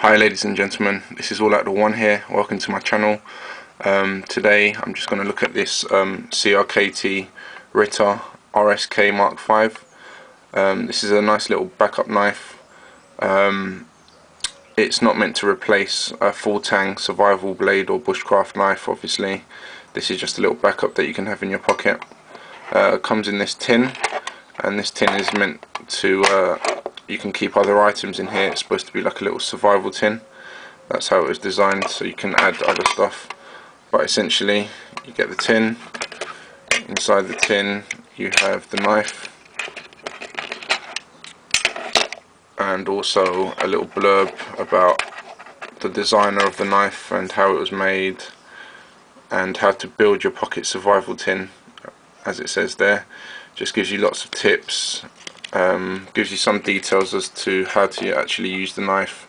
Hi ladies and gentlemen, this is All Out the One here. Welcome to my channel. Today I'm just going to look at this CKRT Ritter Mk5. This is a nice little backup knife. It's not meant to replace a full tang survival blade or bushcraft knife, obviously. This is just a little backup that you can have in your pocket. It comes in this tin, and this tin is meant to you can keep other items in here. It's supposed to be like a little survival tin. That's how it was designed, so you can add other stuff. But essentially, you get the tin. Inside the tin, you have the knife, and also a little blurb about the designer of the knife and how it was made, and how to build your pocket survival tin, as it says there. Just gives you lots of tips. Gives you some details as to how to actually use the knife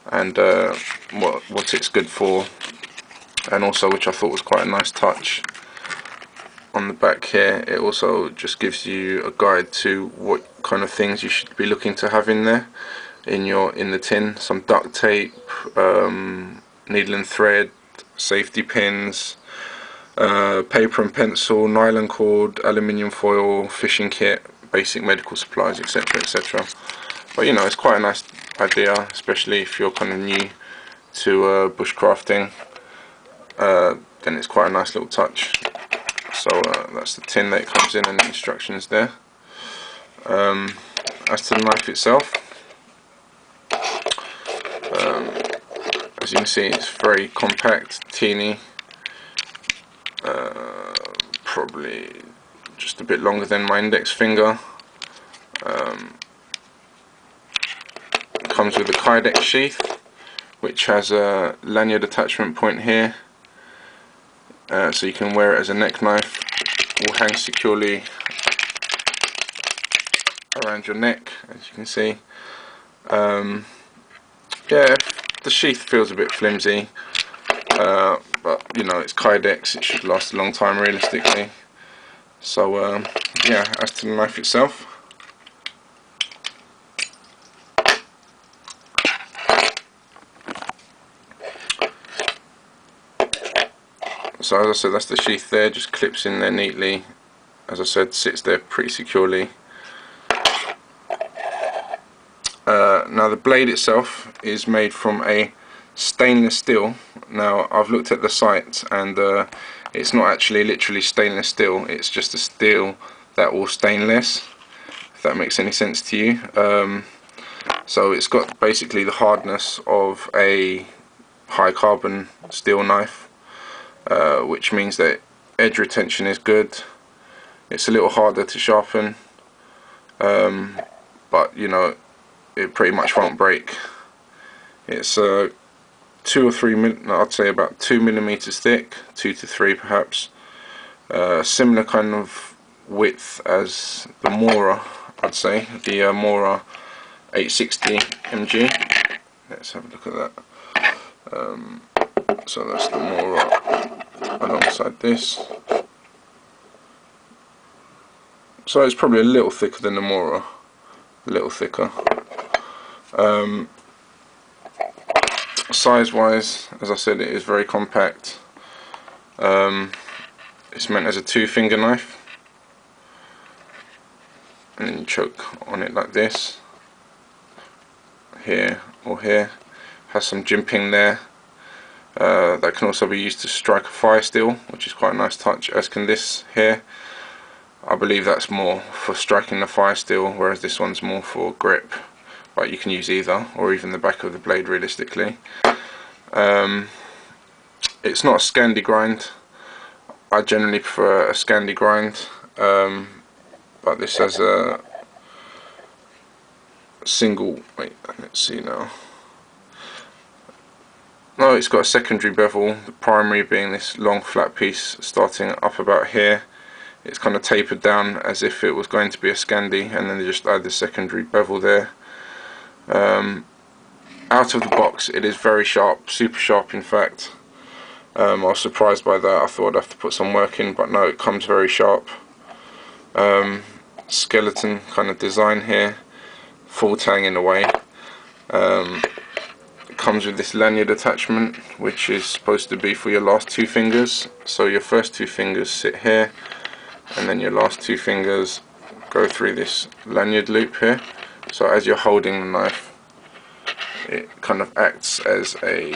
and what it's good for, and also, which I thought was quite a nice touch, on the back here it also just gives you a guide to what kind of things you should be looking to have in there in the tin. Some duct tape, needle and thread, safety pins, paper and pencil, nylon cord, aluminium foil, fishing kit, basic medical supplies, etc, etc. But you know, it's quite a nice idea, especially if you're kind of new to bushcrafting. Then it's quite a nice little touch. So that's the tin that it comes in, and the instructions there. As to the knife itself, as you can see, it's very compact, teeny, probably just a bit longer than my index finger. Comes with a kydex sheath, which has a lanyard attachment point here, so you can wear it as a neck knife. It will hang securely around your neck, as you can see. Yeah, the sheath feels a bit flimsy, but you know, it's kydex, it should last a long time realistically. So yeah, as to the knife itself, so as I said, that's the sheath there, just clips in there neatly. As I said, sits there pretty securely. Now the blade itself is made from a stainless steel. Now I've looked at the site, and it's not actually literally stainless steel, it's just a steel that will stain less, if that makes any sense to you. So it's got basically the hardness of a high carbon steel knife, which means that edge retention is good. It's a little harder to sharpen, but you know, it pretty much won't break. It's 2 or 3 I'd say about 2 millimeters thick, 2 to 3 perhaps. Similar kind of width as the Mora, I'd say, the Mora 860 mg. Let's have a look at that. So that's the Mora alongside this. So it's probably a little thicker than the Mora, a little thicker. Size wise, as I said, it is very compact. It's meant as a 2-finger knife, and then you choke on it like this, here or here. Has some jimping there, that can also be used to strike a fire steel, which is quite a nice touch, as can this here. I believe that's more for striking the fire steel, whereas this one's more for grip, but you can use either, or even the back of the blade realistically. It's not a Scandi grind. I generally prefer a Scandi grind, but this has a single, wait, let's see now. No, it's got a secondary bevel, the primary being this long flat piece starting up about here. It's kind of tapered down as if it was going to be a Scandi, and then they just add the secondary bevel there. Out of the box, it is very sharp, super sharp in fact. I was surprised by that. I thought I'd have to put some work in, but no, it comes very sharp. Skeleton kind of design here, full tang in a way. It comes with this lanyard attachment, which is supposed to be for your last two fingers. So your first two fingers sit here, and then your last two fingers go through this lanyard loop here. So as you're holding the knife, it kind of acts as a,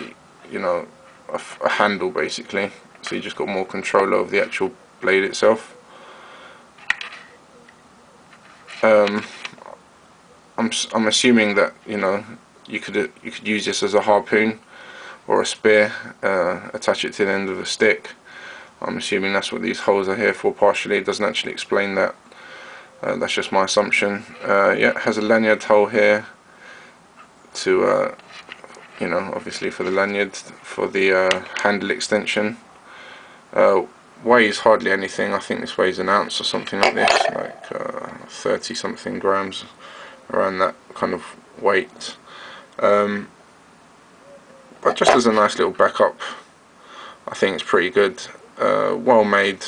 you know, a handle basically. So you just got more control over the actual blade itself. I'm assuming that, you know, you could use this as a harpoon or a spear, attach it to the end of a stick. I'm assuming that's what these holes are here for partially. It doesn't actually explain that. That's just my assumption. Yeah, it has a lanyard hole here to, you know, obviously for the lanyard, for the handle extension. Weighs hardly anything. I think this weighs an ounce or something like this, like 30 something grams, around that kind of weight. But just as a nice little backup, I think it's pretty good. Well made,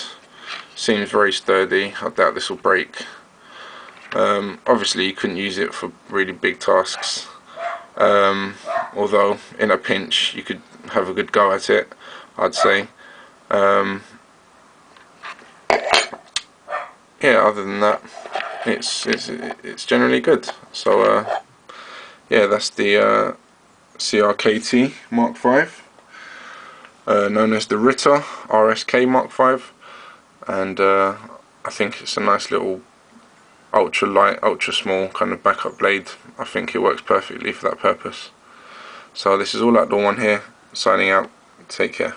seems very sturdy. I doubt this will break. Obviously you couldn't use it for really big tasks, although in a pinch you could have a good go at it, I'd say. Yeah, other than that, it's generally good. So yeah, that's the CKRT Mk5, known as the Ritter Mk5, and I think it's a nice little ultra light, ultra small kind of backup blade. I think it works perfectly for that purpose. So this is All Outdoor One here, signing out. Take care.